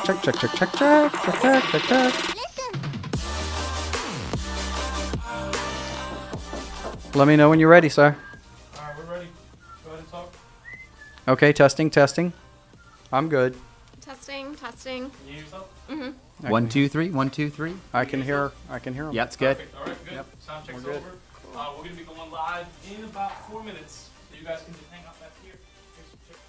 Check. Let me know when you're ready, sir. All right, we're ready. Go ahead and talk. Okay, testing. I'm good. Testing. Can you hear yourself? Mm-hmm. 1, 2, 3. 1, 2, 3. I can hear them. Yeah, it's good. Perfect. All right, good. Yep. Sound check's We're good. over. We're going to be going live in about 4 minutes. So you guys can just hang out back here. Here's some chips.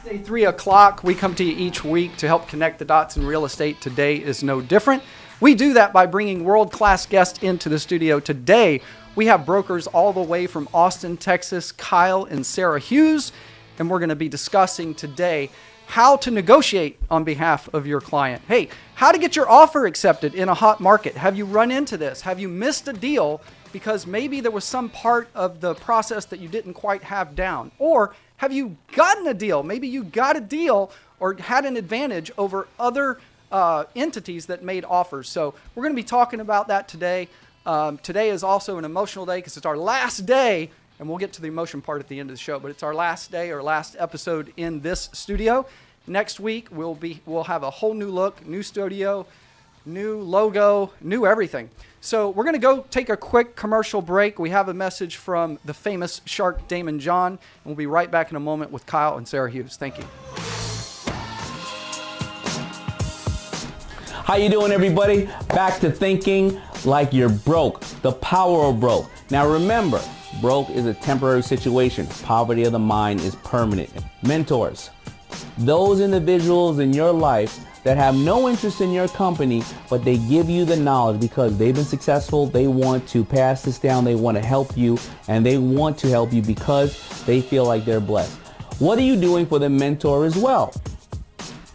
Wednesday, 3 o'clock. We come to you each week to help connect the dots in real estate. Today is no different. We do that by bringing world-class guests into the studio. Today, we have brokers all the way from Austin, Texas, Kyle and Sarah Hughes, and we're going to be discussing today how to negotiate on behalf of your client. Hey, how to get your offer accepted in a hot market. Have you run into this? Have you missed a deal because maybe there was some part of the process that you didn't quite have down? Or have you gotten a deal? Maybe you got a deal or had an advantage over other entities that made offers. So we're going to be talking about that today. Today is also an emotional day because it's our last day, and we'll get to the emotion part at the end of the show, but it's our last day, our last episode in this studio. Next week, we'll have a whole new look, new studio, new logo, new everything. So we're going to go take a quick commercial break. We have a message from the famous shark Damon John, and we'll be right back in a moment with Kyle and Sarah Hughes. Thank you. How you doing, everybody? Back to thinking like you're broke. The power of broke. Now remember, broke is a temporary situation. Poverty of the mind is permanent. Mentors. Those individuals in your life that have no interest in your company, but they give you the knowledge because they've been successful. They want to pass this down. They want to help you, and they want to help you because they feel like they're blessed. What are you doing for the mentor as well?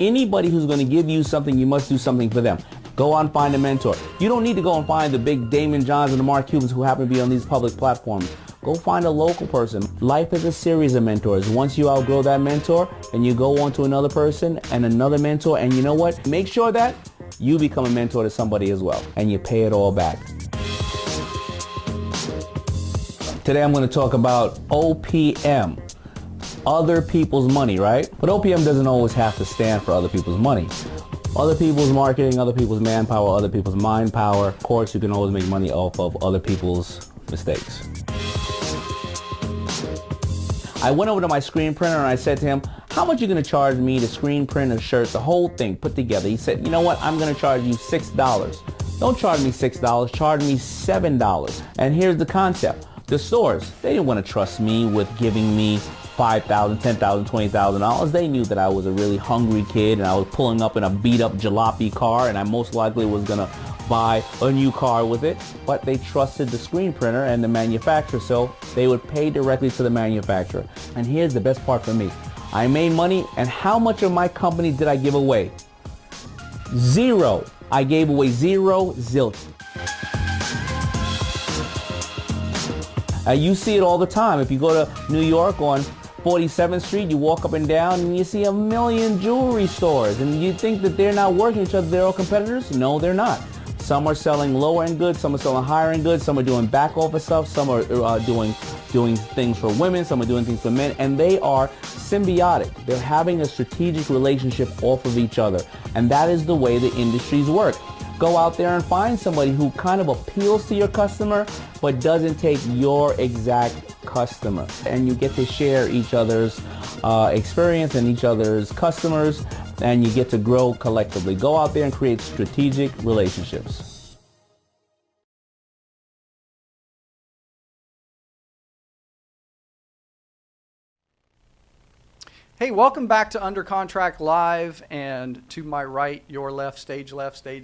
Anybody who's going to give you something, you must do something for them. Go out and find a mentor. You don't need to go and find the big Damon Johns and the Mark Cubans who happen to be on these public platforms. Go find a local person. Life is a series of mentors. Once you outgrow that mentor, and you go on to another person and another mentor, and you know what? Make sure that you become a mentor to somebody as well, and you pay it all back. Today I'm going to talk about OPM. Other people's money, right? But OPM doesn't always have to stand for other people's money. Other people's marketing, other people's manpower, other people's mind power. Of course, you can always make money off of other people's mistakes. I went over to my screen printer and I said to him, how much are you going to charge me to screen print a shirt, the whole thing put together? He said, you know what? I'm going to charge you $6. Don't charge me $6, charge me $7. And here's the concept. The stores, they didn't want to trust me with giving me $5,000, $10,000, $20,000. They knew that I was a really hungry kid and I was pulling up in a beat up jalopy car and I most likely was going to buy a new car with it. But they trusted the screen printer and the manufacturer, so they would pay directly to the manufacturer. And here's the best part for me. I made money, and how much of my company did I give away? Zero. I gave away zero zilch. You see it all the time. If you go to New York on 47th Street, you walk up and down and you see a million jewelry stores, and you think that they're not working each other, they're all competitors? No, they're not. Some are selling lower end goods, some are selling higher end goods, some are doing back office stuff, some are doing things for women, some are doing things for men, and they are symbiotic. They're having a strategic relationship off of each other, and that is the way the industries work. Go out there and find somebody who kind of appeals to your customer but doesn't take your exact customer. And you get to share each other's experience and each other's customers, and you get to grow collectively. Go out there and create strategic relationships. Hey, welcome back to Under Contract Live, and to my right, your left, stage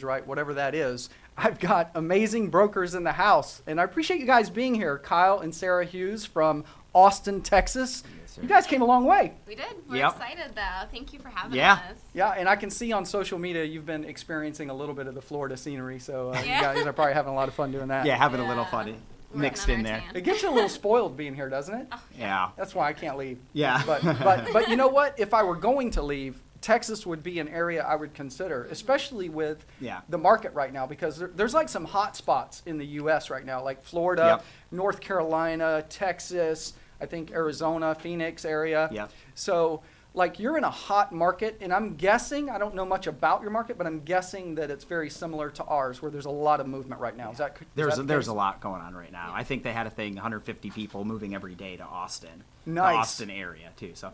right, whatever that is. I've got amazing brokers in the house, and I appreciate you guys being here. Kyle and Sarah Hughes from Austin, Texas. Yes, you guys came a long way. We did. We're excited, though. Thank you for having us. Yeah, and I can see on social media you've been experiencing a little bit of the Florida scenery, so you guys are probably having a lot of fun doing that. Yeah, having a little fun mixed in there. It gets you a little spoiled being here, doesn't it? Oh, yeah. That's why I can't leave. Yeah. But you know what? If I were going to leave, Texas would be an area I would consider, especially with the market right now, because there's like some hot spots in the U.S. right now, like Florida, North Carolina, Texas, I think Arizona, Phoenix area. Yep. So like you're in a hot market, and I'm guessing, I don't know much about your market, but I'm guessing that it's very similar to ours, where there's a lot of movement right now. Is that there's a lot going on right now. I think they had a thing, 150 people moving every day to Austin. Nice. The Austin area too. So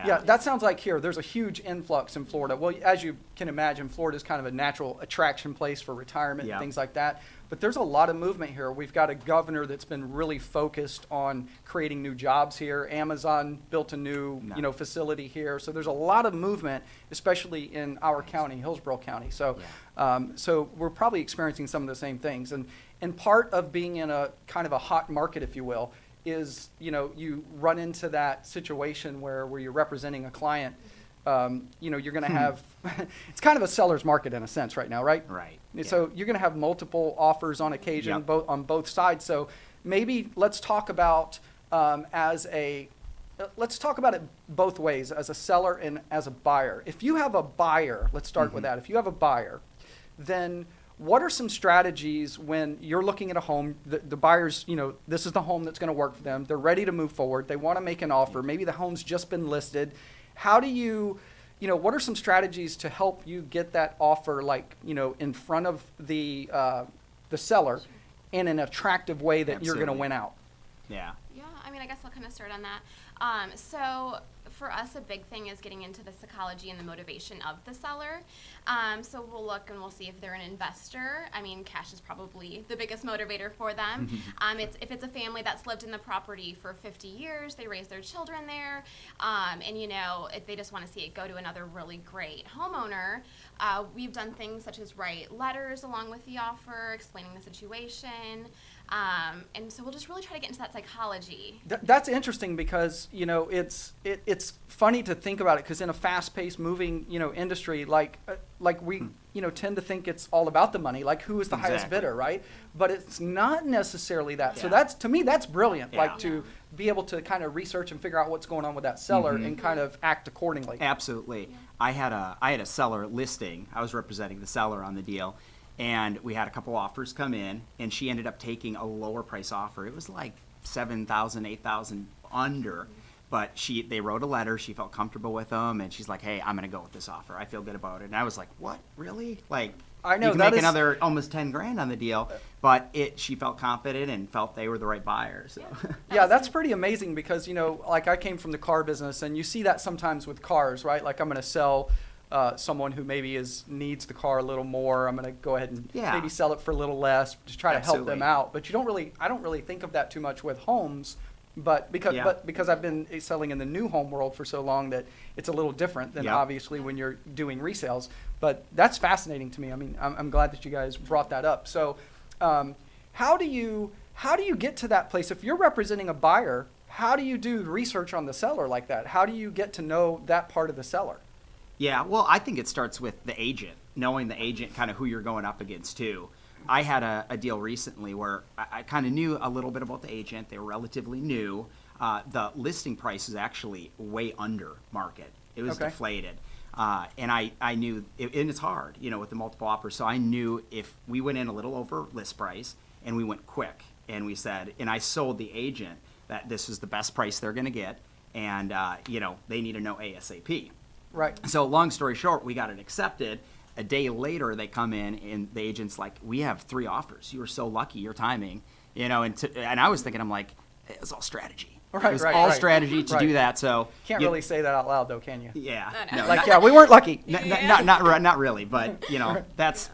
yeah, that sounds like here. There's a huge influx in Florida. Well, as you can imagine, Florida is kind of a natural attraction place for retirement and things like that. But there's a lot of movement here. We've got a governor that's been really focused on creating new jobs here. Amazon built a new facility here. So there's a lot of movement, especially in our county, Hillsborough County. So so we're probably experiencing some of the same things. And part of being in a kind of a hot market, if you will, is, you run into that situation where you're representing a client you're going to have, it's kind of a seller's market in a sense right now, right? Right. So you're going to have multiple offers on occasion, Yep. both on both sides. So maybe let's talk about let's talk about it both ways, as a seller and as a buyer. If you have a buyer, let's start with that. If you have a buyer, then what are some strategies when you're looking at a home, the buyers, this is the home that's going to work for them. They're ready to move forward. They want to make an offer. Maybe the home's just been listed. How do you, what are some strategies to help you get that offer, in front of the seller in an attractive way that you're going to Absolutely. win out? Yeah. Yeah, I mean, I guess I'll kind of start on that. So for us, a big thing is getting into the psychology and the motivation of the seller. So we'll look and we'll see if they're an investor. I mean, cash is probably the biggest motivator for them. If it's a family that's lived in the property for 50 years, they raise their children there, and if they just want to see it go to another really great homeowner, we've done things such as write letters along with the offer, explaining the situation. And so we'll just really try to get into that psychology. That's interesting because it's funny to think about it, because in a fast-paced moving industry, like we tend to think it's all about the money, like who is the highest Exactly. bidder, right? But it's not necessarily that. So Yeah. that's, to me, that's brilliant. Yeah. Like to be able to kind of research and figure out what's going on with that seller and kind of act accordingly. Absolutely. I had a seller listing. I was representing the seller on the deal, and we had a couple offers come in, and she ended up taking a lower price offer. It was like 7,000, 8,000 under, but they wrote a letter. She felt comfortable with them, and she's like, "Hey, I'm going to go with this offer. I feel good about it." And I was like, "What? Really?" Like, I know you can that make is- another almost 10 grand on the deal, but she felt confident and felt they were the right buyer. So. Yeah, that's pretty amazing because, like I came from the car business, and you see that sometimes with cars, right? Like I'm going to sell someone who maybe needs the car a little more. I'm going to go ahead and maybe sell it for a little less to try to help them Absolutely. out. But I don't really think of that too much with homes, but because I've been selling in the new home world for so long that it's a little different than obviously when you're doing resales. But that's fascinating to me. I mean, I'm glad that you guys brought that up. So, how do you get to that place if you're representing a buyer? How do you do research on the seller like that? How do you get to know that part of the seller? Yeah, well, I think it starts with the agent, knowing the agent, kind of who you're going up against too. I had a deal recently where I kind of knew a little bit about the agent. They were relatively new. The listing price is actually way under market. It was deflated. And I knew, and it's hard, with the multiple offers. So I knew if we went in a little over list price and we went quick and we said, and I sold the agent that this is the best price they're going to get. And, they need to know ASAP. Right. So long story short, we got it accepted. A day later, they come in and the agent's like, "We have 3 offers. You were so lucky, your timing." And I was thinking, I'm like, it was all strategy. Right, it was right, all right. strategy to Right. do that. So Can't really say that out loud though, can you? Yeah. I know. Like, yeah, we weren't lucky. Not really, but that's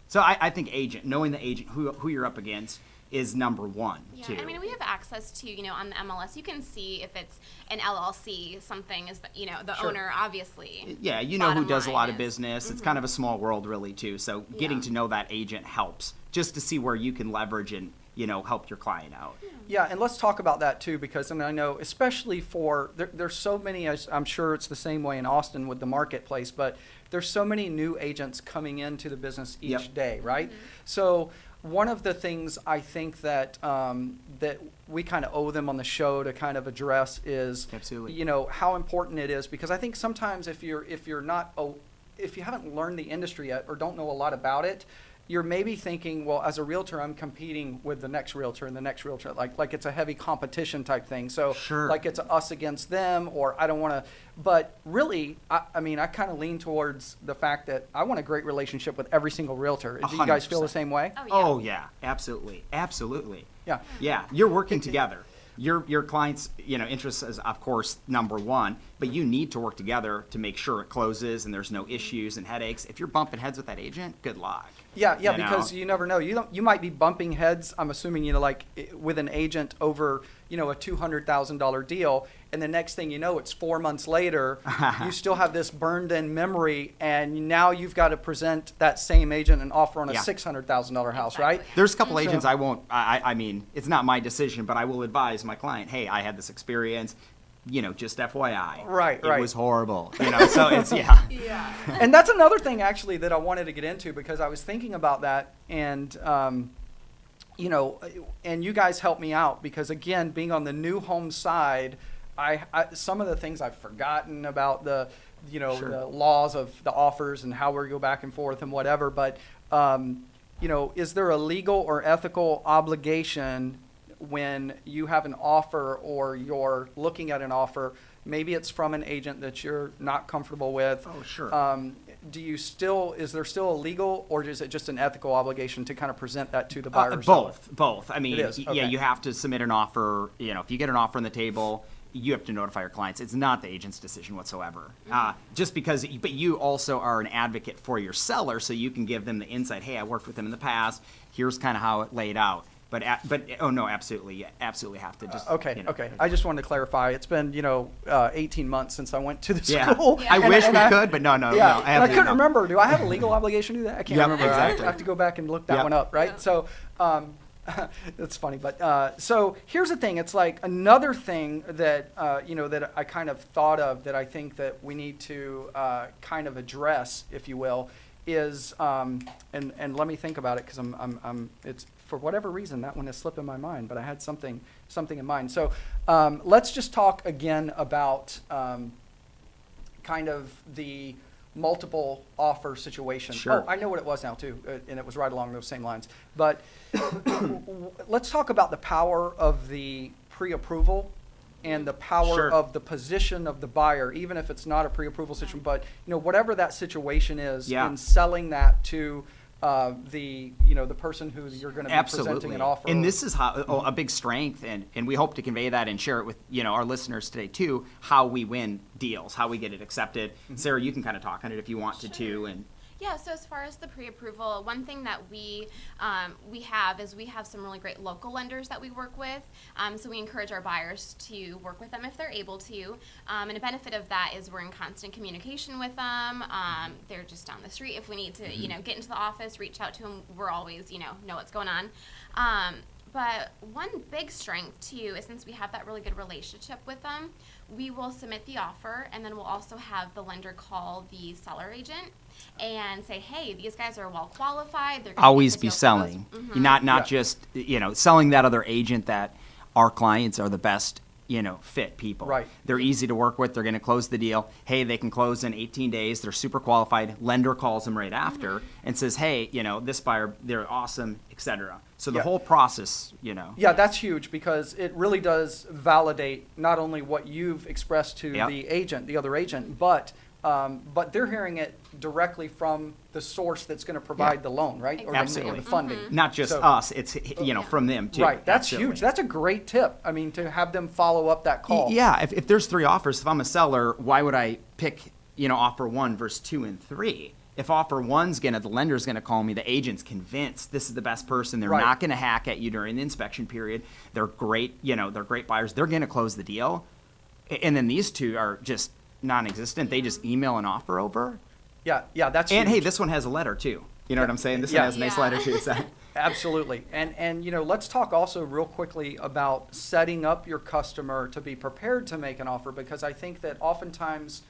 So I think knowing the agent, who you're up against, is number one Yeah, too. I mean, we have access to, on the MLS, you can see if it's an LLC, something is, the Sure. ner, obviously. Yeah, who Bottom does a lot of line is- business. It's kind of a small world, really, too. So getting to know that agent helps, just to see where you can leverage and help your client out. Yeah, and let's talk about that too, because I know, especially for there's so many. I'm sure it's the same way in Austin with the marketplace, but there's so many new agents coming into the business each day, right? So one of the things I think that that we kind of owe them on the show to kind of address is, Absolutely. how important it is, because I think sometimes if you haven't learned the industry yet or don't know a lot about it, you're maybe thinking, well, as a realtor, I'm competing with the next realtor and the next realtor, like it's a heavy competition type thing. So Sure. like it's us against them, or I don't want to. But really, I kind of lean towards the fact that I want a great relationship with every single realtor. Do you guys feel the 100%. same way? Oh, yeah. Oh yeah, absolutely. Yeah. Yeah, you're working together. Your client's interest is of course number one, but you need to work together to make sure it closes and there's no issues and headaches. If you're bumping heads with that agent, good luck. Yeah, You because know? you never know. You might be bumping heads. I'm assuming with an agent over a $200,000 deal, and the next thing you know, it's 4 months later. You still have this burned-in memory, and now you've got to present that same agent an offer on a $600,000 house, right? Exactly. There's a couple agents I won't. I mean, it's not my decision, but I will advise my client, hey, I had this experience. just FYI. Right, It right. was horrible. So it's, yeah. Yeah. And that's another thing actually that I wanted to get into, because I was thinking about that, and and you guys helped me out, because again, being on the new home side, I some of the things I've forgotten about the Sure. the laws of the offers and how we go back and forth and whatever, but is there a legal or ethical obligation when you have an offer or you're looking at an offer? Maybe it's from an agent that you're not comfortable with. Oh, sure. Is there still a legal, or is it just an ethical obligation to kind of present that to the buyer or seller? Both. I mean, It is, yeah, okay. you have to submit an offer. If you get an offer on the table, you have to notify your clients. It's not the agent's decision whatsoever. Just because, but you also are an advocate for your seller, so you can give them the insight. Hey, I worked with them in the past. Here's kind of how it laid out. But oh no, absolutely, you absolutely have to just. Okay. I just wanted to clarify. It's been 18 months since I went to the Yeah. school. I And- wish and we could, but no. Yeah, and I absolutely couldn't no. remember. Do I have a legal obligation to do that? I can't Yep, remember. exactly. I have to go back and look that Yep. one up, right? Yeah. So, that's funny. But so here's the thing. It's like another thing that that I kind of thought of that I think that we need to kind of address, if you will, is and let me think about it, because I'm it's for whatever reason that one is slipping my mind, but I had something in mind. So let's just talk again about kind of the multiple offer situation. Sure. Oh, I know what it was now too, and it was right along those same lines. But let's talk about the power of the pre-approval and the power Sure. of the position of the buyer, even if it's not a pre-approval situation, but whatever that situation is, Yeah. in selling that to the person who you're going to be presenting Absolutely. an offer. And this is how a big strength, and we hope to convey that and share it with our listeners today too. How we win deals, how we get it accepted. Sarah, you can kind of talk on it if you want to too. And Yeah, so as far as the pre-approval, one thing that we have some really great local lenders that we work with. So we encourage our buyers to work with them if they're able to. And a benefit of that is we're in constant communication with them. They're just down the street. If we need to, get into the office, reach out to them, we're always, know what's going on. But one big strength too is, since we have that really good relationship with them, we will submit the offer, and then we'll also have the lender call the seller agent and say, hey, these guys are well qualified. They're gonna always get the be deal selling, closed. not Yeah. just selling that other agent that our clients are the best fit people. Right. They're easy to work with. They're going to close the deal. Hey, they can close in 18 days. They're super qualified. Lender calls them right after and says, hey, this buyer, they're awesome, etc. So the Yeah. whole process, Yeah, that's huge, because it really does validate not only what you've expressed to Yep. the other agent, but they're hearing it directly from the source that's going to provide Yeah. the loan, right? Or the- Absolutely. the funding. not just So- us. It's from them too. Right, that's Absolutely. huge. That's a great tip. I mean, to have them follow up that call. Yeah, if there's 3 offers, if I'm a seller, why would I pick, offer 1 versus 2 and 3? If offer 1's the lender's gonna call me, the agent's convinced this is the best person. They're Right. not gonna hack at you during the inspection period. They're great, they're great buyers. They're gonna close the deal. And then these 2 are just non-existent. They just email an offer over. Yeah, that's And huge. hey, this one has a letter too. You know what I'm saying? This Yeah. one has a nice Yeah. letter too. So. Absolutely. And let's talk also real quickly about setting up your customer to be prepared to make an offer, because I think that oftentimes,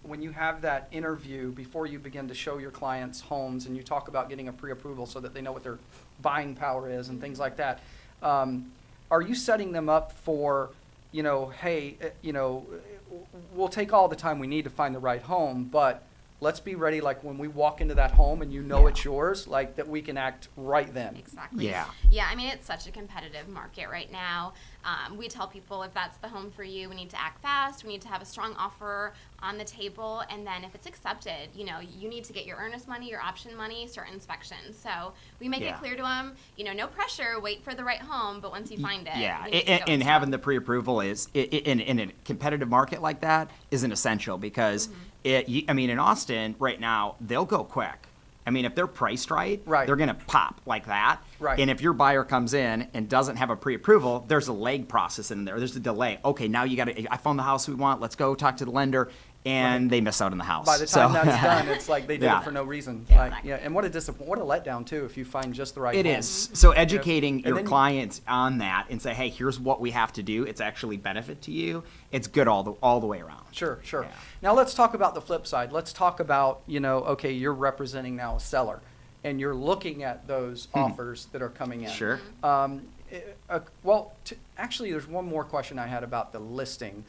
when you have that interview before you begin to show your clients homes and you talk about getting a pre-approval so that they know what their buying power is and things like that, are you setting them up for, hey, we'll take all the time we need to find the right home, but let's be ready, like when we walk into that home and Yeah. it's yours, like that we can act right then. Exactly. Yeah. Yeah, I mean, it's such a competitive market right now. We tell people, if that's the home for you, we need to act fast. We need to have a strong offer on the table. And then if it's accepted, you need to get your earnest money, your option money, start inspection. So we make Yeah. it clear to them, no pressure, wait for the right home. But once you find it, Yeah, you need to go and as having well. the pre-approval is in a competitive market like that is an essential, because in Austin right now they'll go quick. I mean, if they're priced right, they're going to pop like that. Right. And if your buyer comes in and doesn't have a pre-approval, there's a lag process in there. There's a delay. Okay, now I found the house we want. Let's go talk to the lender. and they miss out on the house. By the time So, that's done, it's like they did Yeah. it for no reason. Yeah, Like, exactly. yeah, and what a what a letdown too if you find just the right it home. is. So educating And your then- clients on that and say, hey, here's what we have to do. It's actually benefit to you. It's good all the way around. Sure, sure. Yeah. Now let's talk about the flip side. Let's talk about, okay, you're representing now a seller and you're looking at those offers that are coming in. Sure. Actually, there's one more question I had about the listing.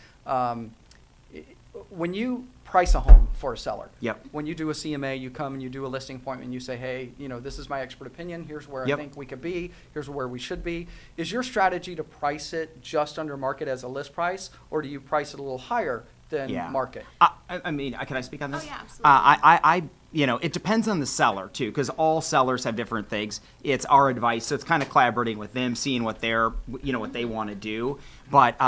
When you price a home for a seller, Yep. when you do a CMA, you come and you do a listing appointment and you say, hey, this is my expert opinion. Here's where Yep. I think we could be. Here's where we should be. Is your strategy to price it just under market as a list price, or do you price it a little higher than market? I mean, can I speak on this? Oh, yeah, absolutely. It depends on the seller too, because all sellers have different things. It's our advice, so it's kind of collaborating with them, seeing what what they want to do. But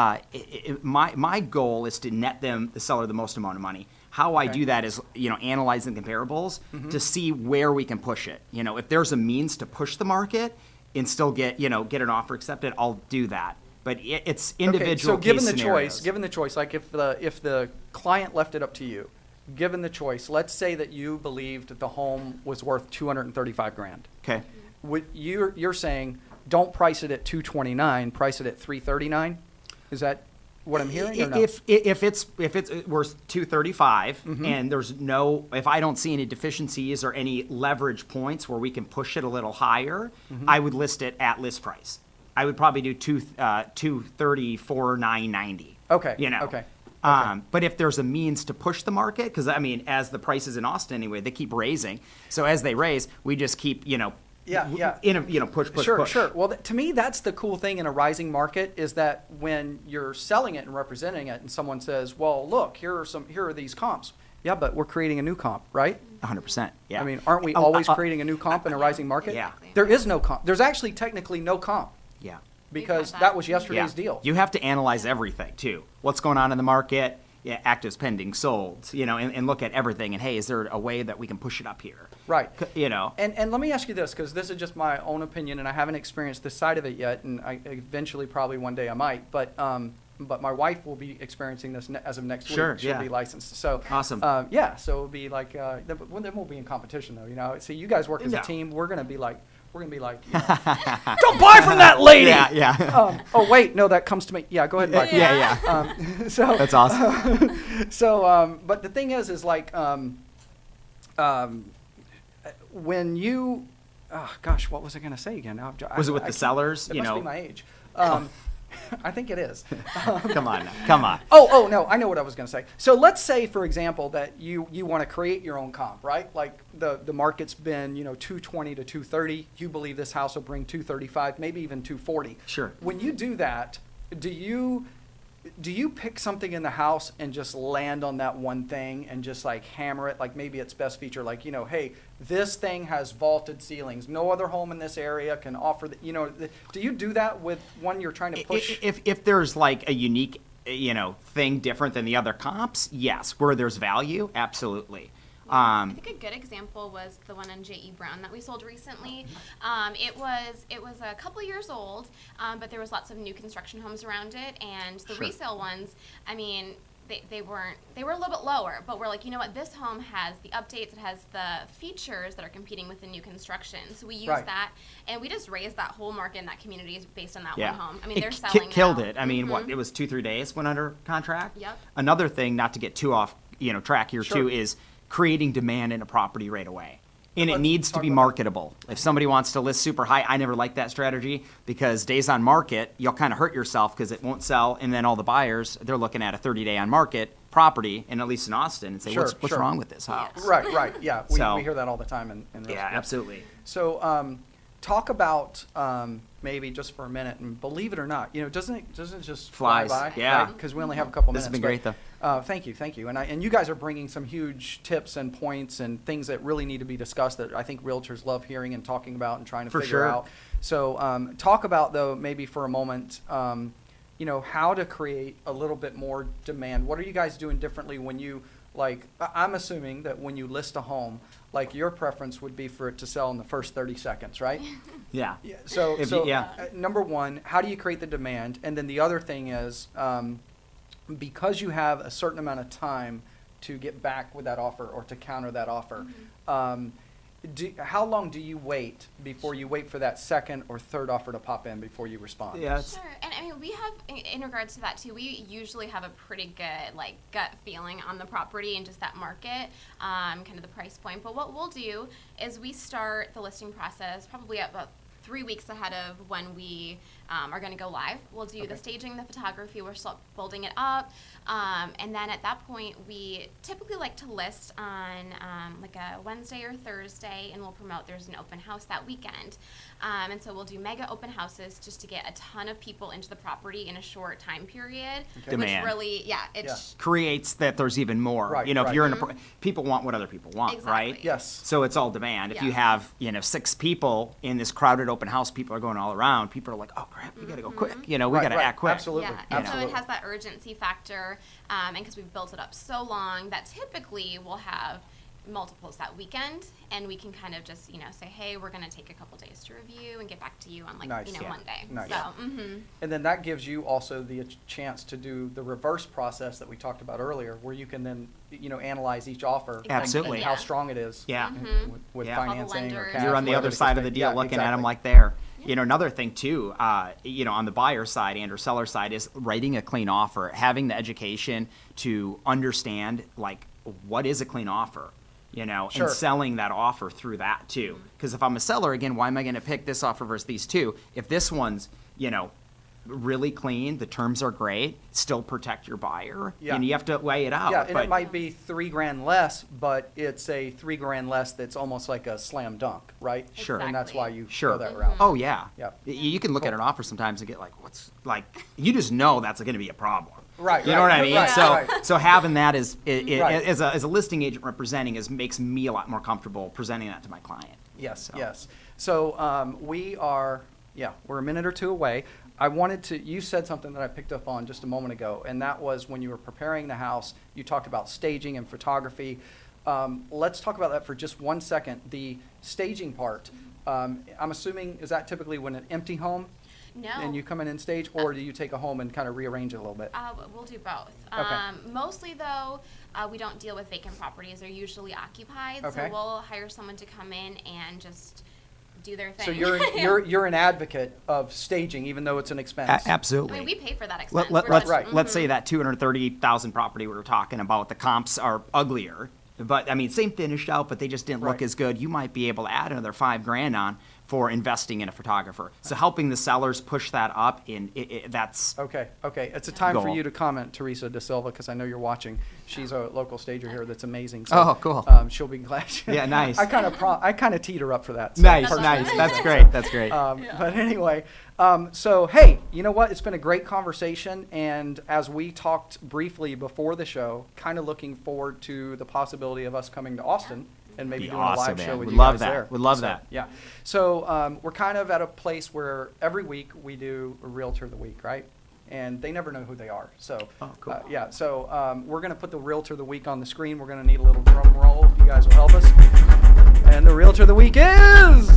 my goal is to net the seller the most amount of money. How I Okay. do that is, analyzing comparables to see where we can push it. If there's a means to push the market and still get an offer accepted, I'll do that. But it's individual Okay, so given case the scenarios. choice, like if the client left it up to you, given the choice, let's say that you believed that the home was worth $235,000. Okay. You're saying don't price it at $229, price it at $339. Is that what I'm hearing? Or no? If it's worth $235 and if I don't see any deficiencies or any leverage points where we can push it a little higher, I would list it at list price. I would probably do $234,990. Okay. Okay. Okay. But if there's a means to push the market, because as the prices in Austin anyway, they keep raising. So as they raise, we just keep push. Sure. Well, to me, that's the cool thing in a rising market is that when you're selling it and representing it, and someone says, "Well, look, here are these comps." Yeah, but we're creating a new comp, right? 100%. Yeah. I mean, aren't we always creating a new comp in a rising market? Yeah. There is no comp. There's actually technically no comp Yeah. because had that that. was yesterday's deal. You have to analyze everything too. What's going on in the market? Yeah, actives pending, sold. And look at everything. And hey, is there a way that we can push it up here? Right. And And let me ask you this, because this is just my own opinion, and I haven't experienced this side of it yet, and I eventually probably one day I might, but my wife will be experiencing this as of next Sure, week. She'll yeah. be licensed. So Awesome. so it'll be like then we'll be in competition though. See, you guys work as Yeah. a team. We're gonna be like, don't buy from that lady. yeah. Oh wait, no, that comes to me. Yeah, go ahead and buy. from Yeah. her. So That's awesome. but the thing is like, when you, oh gosh, what was I going to say again? Now, Was it with the sellers? It must be my age. I think it is. Come on now. Come on. Oh, no, I know what I was going to say. So let's say, for example, that you want to create your own comp, right? Like the market's been, 220 to 230. You believe this house will bring 235, maybe even 240. Sure. When you do that, do you pick something in the house and just land on that one thing and just like hammer it, like maybe its best feature, like, hey, this thing has vaulted ceilings. No other home in this area can offer do you do that with one you're trying to push? If there's like a unique, thing different than the other comps, yes. Where there's value, absolutely. I think a good example was the one on J.E. Brown that we sold recently. It was a couple years old, but there was lots of new construction homes around it, and the Sure. resale ones, I mean, they were a little bit lower, but we're like, you know what, this home has the updates, it has the features that are competing with the new construction. So we used Right. that, and we just raised that whole market in that community based on that Yeah. one home. I mean, It they're selling killed now. it. I mean, it was 2-3 days went under contract. Yep. Another thing, not to get too off, track here Sure. too, is creating demand in a property right away. And it Let's needs to talk be about marketable. If somebody wants to list super high, I never like that strategy because days on market, you'll kind of hurt yourself because it won't sell. And then all the buyers, they're looking at a 30-day on market property, and at least in Austin, and say, Sure, what's sure. wrong with this house? Right. Yeah, we So- hear that all the time in real Yeah, estate. absolutely. So talk about maybe just for a minute, and believe it or not, doesn't it just fly Flies, by? yeah. Because we only have a couple This has minutes. been great, though. Thank you, and you guys are bringing some huge tips and points and things that really need to be discussed that I think realtors love hearing and talking about and trying to For figure sure. out. So talk about though maybe for a moment. How to create a little bit more demand. What are you guys doing differently when you, I'm assuming that when you list a home, your preference would be for it to sell in the first 30 seconds, right? Yeah. So, Yeah. number one, how do you create the demand? And then the other thing is, because you have a certain amount of time to get back with that offer or to counter that offer. Mm-hmm. How long do you wait before you wait for that second or third offer to pop in before you respond? Yeah, Sure, and I mean, we have, in regards to that too, we usually have a pretty good, like, gut feeling on the property and just that market, kind of the price point. But what we'll do is we start the listing process probably about 3 weeks ahead of when we are going to go live. We'll do the staging, the photography, we're still building it up. And then at that point, we typically like to list on like a Wednesday or Thursday, and we'll promote there's an open house that weekend. And so we'll do mega open houses just to get a ton of people into the property in a short time period. Demand. Which really, it's creates that there's even more. Right, You know, right. if you're in people want what other people want, right? Exactly. Yes. So it's all demand. If you Yeah. have, 6 people in this crowded open house, people are going all around. People are like, oh crap, we gotta go quick. We Right, gotta right. act quick. Absolutely. Yeah, and so Absolutely. it has that urgency factor, and because we've built it up so long, that typically we'll have multiples that weekend, and we can kind of just, say, hey, we're going to take a couple days to review and get back to you on, like, Nice. Yeah. Monday. Nice. So, mm-hmm. And then that gives you also the chance to do the reverse process that we talked about earlier, where you can then, analyze each offer. Absolutely. And how Yeah. strong it is. Yeah. With Yeah. financing or lenders. cash. You're on the whatever other case side may of the be. deal Yeah, looking at them exactly. like there. Another thing too, on the buyer side and or seller side is writing a clean offer, having the education to understand like what is a clean offer, Sure. and selling that offer through that too. Because if I'm a seller, again, why am I going to pick this offer versus these two? If this one's, really clean, the terms are great, still protect your buyer, Yeah. and you have to weigh it out. Yeah, and but it might be $3,000 less, but it's a $3,000 less that's almost like a slam dunk, right? Sure. And that's why you Sure. go that route. Oh yeah. Yeah. You can look at an offer sometimes and get like, you just know that's going to be a problem. Right, You know what I right, mean? right, So right. so having that as Right. a listing agent representing makes me a lot more comfortable presenting that to my client. Yes, So. yes. So we're a minute or two away. You said something that I picked up on just a moment ago, and that was when you were preparing the house, you talked about staging and photography. Let's talk about that for just 1 second. The staging part, I'm assuming, is that typically when an empty home? No. And you come in and stage, or do you take a home and kind of rearrange it a little bit? We'll do both. Okay. Mostly, though, we don't deal with vacant properties. They're usually occupied, Okay. so we'll hire someone to come in and just do their thing. So you're an advocate of staging, even though it's an expense. Absolutely. I mean, we pay for that expense. Right. Let's say that 230,000 property we were talking about, the comps are uglier, but I mean, same finished out, but they just didn't look Right. as good. You might be able to add another $5,000 on for investing in a photographer. So helping the sellers push that up that's Okay. It's a time for Goal. you to comment, Teresa De Silva, because I know you're watching. She's a local stager here that's amazing. So, Oh, cool. She'll be glad. Yeah, nice. I kind of teed her up for that. So nice. personally. That's great. That's great. But anyway, so hey, you know what? It's been a great conversation, and as we talked briefly before the show, kind of looking forward to the possibility of us coming to Austin and maybe Be doing awesome, a live man. show with Would you love guys that. there. Would love So, that. Yeah. So we're kind of at a place where every week we do a Realtor of the Week, right? And they never know who they are. So Oh, cool. yeah. So we're going to put the Realtor of the Week on the screen. We're going to need a little drum roll if you guys will help us. And the Realtor of the Week is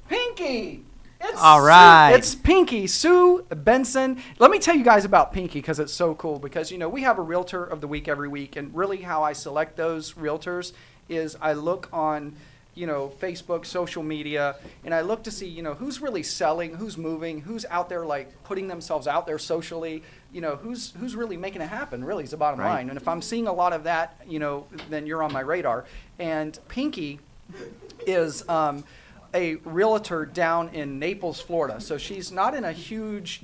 Pinky. It's All right. It's Pinky, Sue Benson. Let me tell you guys about Pinky because it's so cool. Because, we have a Realtor of the Week every week. And really how I select those Realtors is I look on, Facebook, social media, and I look to see, who's really selling, who's moving, who's out there, like, putting themselves out there socially, who's really making it happen, really, is the bottom Right. line. And if I'm seeing a lot of that, then you're on my radar. And Pinky is a realtor down in Naples, Florida. So she's not in a huge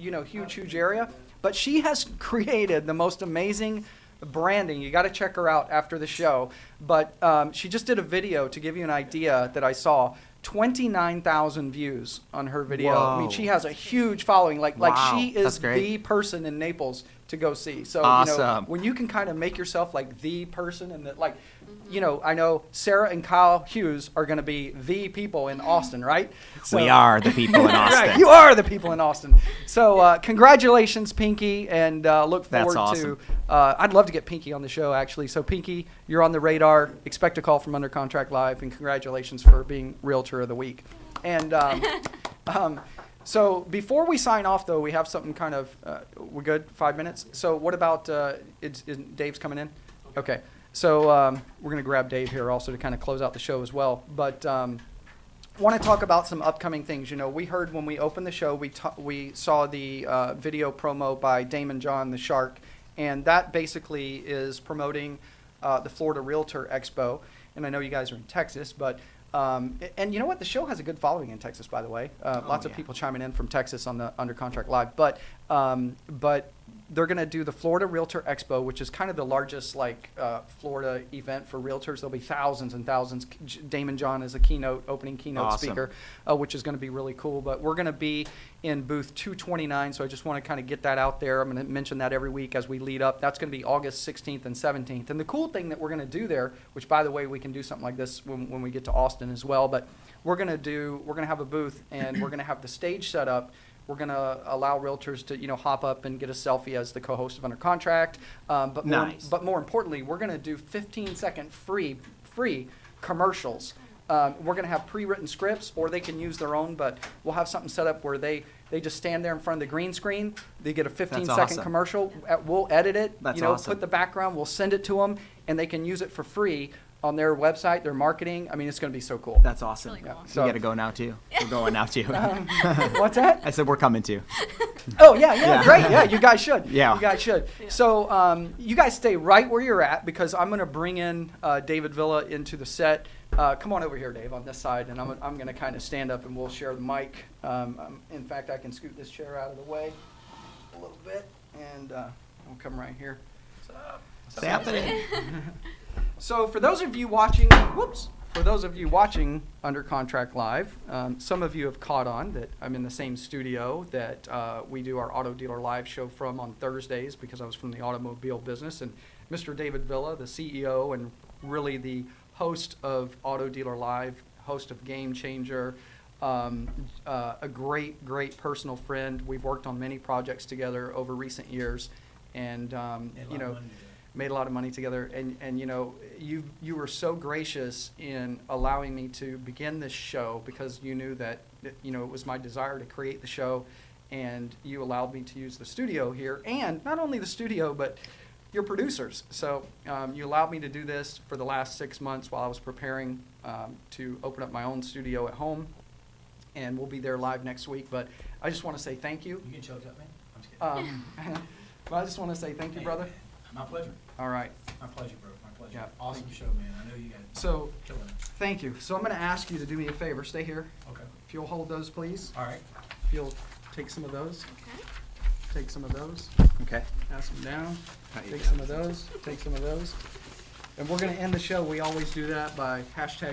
area, but she has created the most amazing branding. You got to check her out after the show. But she just did a video to give you an idea that I saw. 29,000 views on her video. I mean, Whoa. she has a huge following. Like Wow, she that's is great. the person in Naples to go see. So Awesome. when you can kind of make yourself like the person and that, like, I know Sarah and Kyle Hughes are going to be the people in Austin, right? So, we are the people in Austin. Right, you are the people in Austin. So congratulations, Pinky, and look That's forward awesome. to. I'd love to get Pinky on the show, actually. So Pinky, you're on the radar. Expect a call from Under Contract Live, and congratulations for being Realtor of the Week. And So before we sign off, though, we have something kind of, we're good, 5 minutes? So what about, is Dave's coming in? Okay. So we're going to grab Dave here also to kind of close out the show as well. But want to talk about some upcoming things. You know, we heard when we opened the show, we saw the video promo by Damon John, the Shark, and that basically is promoting the Florida Realtor Expo. And I know you guys are in Texas, but and you know what? The show has a good following in Texas, by the way. Lots of people chiming in from Texas on the Under Contract Live. But they're going to do the Florida Realtor Expo, which is kind of the largest Florida event for realtors. There'll be thousands and thousands. Damon John is a opening keynote speaker, which is going to be really cool. But we're going to be in booth 229, so I just want to kind of get that out there. I'm going to mention that every week as we lead up. That's going to be August 16th and 17th. And the cool thing that we're going to do there, which by the way, we can do something like this when we get to Austin as well, but we're going to have a booth and we're going to have the stage set up. We're going to allow realtors to, hop up and get a selfie as the co-host of Under Contract. But more importantly, we're going to do 15-second free commercials. We're going to have pre-written scripts, or they can use their own, but we'll have something set up where they just stand there in front of the green screen. They get a 15-second commercial. We'll edit it, put the background. We'll send it to them, and they can use it for free on their website, their marketing. I mean, it's going to be so cool. That's awesome. Really cool. So we got to go now too. We're going now too. What's that? I said we're coming too. Oh, yeah, great. Yeah, you guys should. Yeah. You guys should. Yeah. So you guys stay right where you're at because I'm going to bring in David Villa into the set. Come on over here, Dave, on this side, and I'm going to kind of stand up and we'll share the mic. In fact, I can scoot this chair out of the way a little bit, and I'll come right here. What's happening? So for those of you watching, Under Contract Live, some of you have caught on that I'm in the same studio that we do our Auto Dealer Live show from on Thursdays because I was from the automobile business. And Mr. David Villa, the CEO and really the host of Auto Dealer Live, host of Game Changer, a great personal friend. We've worked on many projects together over recent years, and made a lot of money together. And you were so gracious in allowing me to begin this show because you knew that it was my desire to create the show, and you allowed me to use the studio here, and not only the studio but your producers. So you allowed me to do this for the last 6 months while I was preparing to open up my own studio at home, and we'll be there live next week. But I just want to say thank you. You can choke up me. I'm just kidding. But I just want to say thank you, brother. My pleasure. All right. My pleasure, bro. My pleasure. Yeah. Awesome show, man. I know you guys. So Killing it. thank you. So I'm going to ask you to do me a favor. Stay here. Okay. If you'll hold those, please. All right. If you'll take some of those. Okay. Take some of those. Okay. Pass them down. Cut you Take down. some of those. Take some of those. And we're going to end the show. We always do that by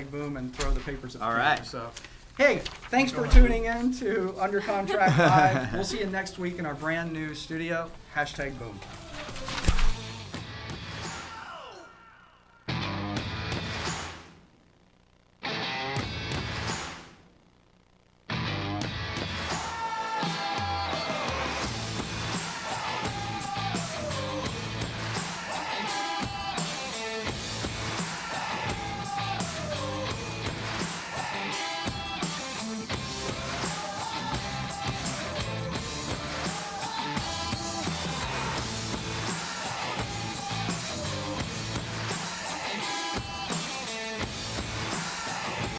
#boom and throw the papers at the All people. right. So, hey, thanks for tuning in to Under Contract Live. We'll see you next week in our brand new studio. #boom.